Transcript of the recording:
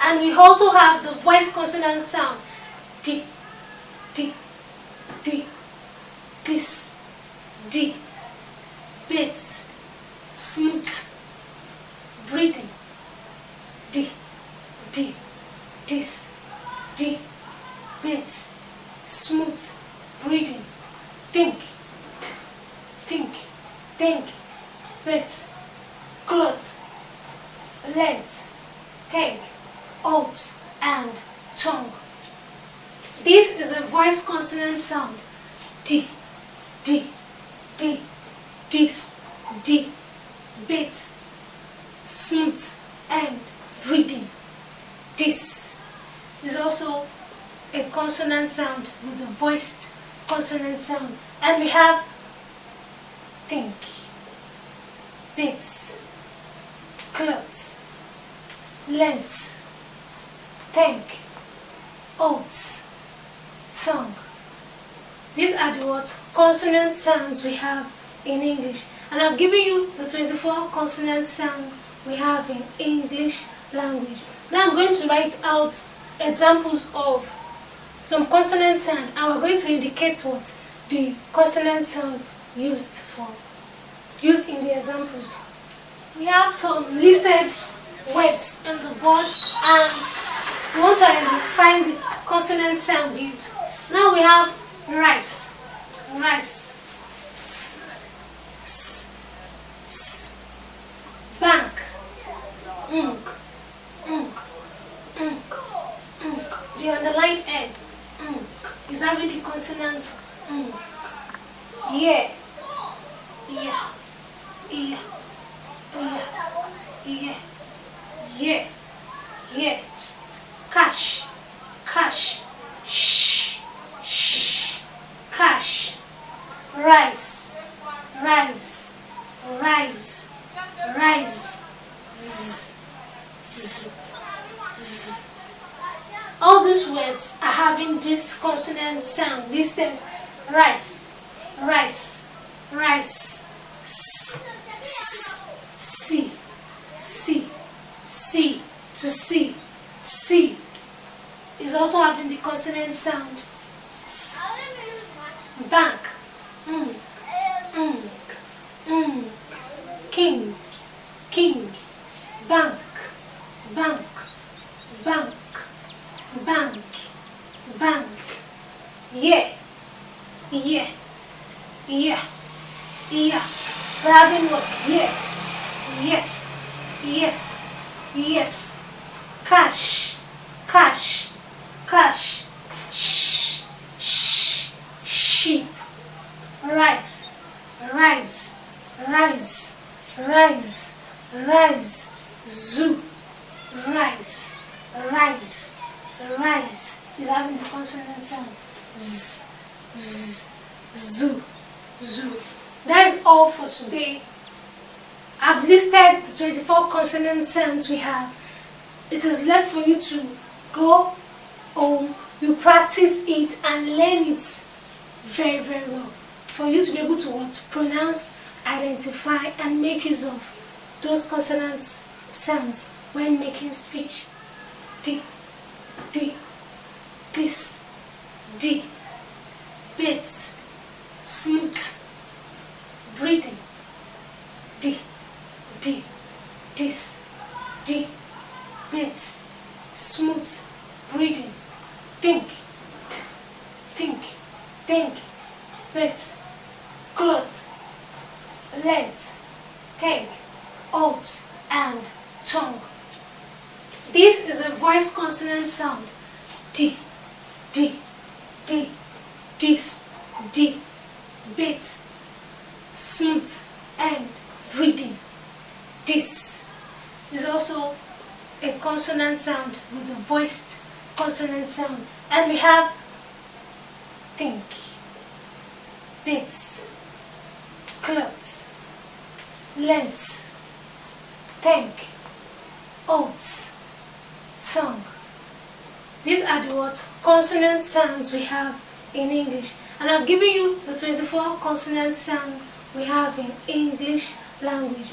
And we also have the voice consonant sound. D, D, D, this, D, bits, smooth, breathing, D, D, this, D, bits, smooth, breathing, think, think, think, bits, clothes, length, tank, out, and tongue. This is a voice consonant sound. D, D, D, this, D, bit, smooth, and breathing. This is also a consonant sound with a voiced consonant sound. And we have think, bits, clothes, length, tank, oats, tongue. These are the words consonant sounds we have in English. And I've given you the 24 consonant sounds we have in English language. Now I'm going to write out examples of some consonant sound, and we're going to indicate what the consonant sound used in the examples. We have some listed words on the board, and we want to identify the consonant sound used. Now we have rice, rice, s, s, s, bank, unk, unk, unk, unk. The underlined end, unk, is having the consonant unk. Yeah, yeah, yeah, yeah, yeah, yeah, yeah. Cash, cash, shh, shh, cash. Rice, rice, rice, rice. Z, z, z. All these words are having this consonant sound listed. Rice, rice, rice. S, s, see, see, see, to see, see. Is also having the consonant sound. S. Bank, unk, king, king, bank, bank, bank, bank, bank. Yeah, yeah, yeah, yeah. We're having what? Yeah, yes, yes, yes. Cash, cash, cash. Shh, shh, sheep. Rice, rice, rice, rice, rice. Zoo, rice, rice, rice. Is having the consonant sound. Z, z, zoo, zoo. That is all for today. I've listed the 24 consonant sounds we have. It is left for you to go home, you practice it and learn it very, very well. For you to be able to pronounce, identify, and make use of those consonant sounds when making speech. D, D, this, D, bits, smooth, breathing. D, D, this, D, bits, smooth, breathing. Think, think, think, bit, clothes, length, tank, out, and tongue. This is a voice consonant sound. D, D, D, this, D, bit, smooth, and breathing. This is also a consonant sound with a voiced consonant sound. And we have think, bits, clothes, length, tank, oats, tongue. These are the words consonant sounds we have in English. And I've given you the 24 consonant sounds we have in English language.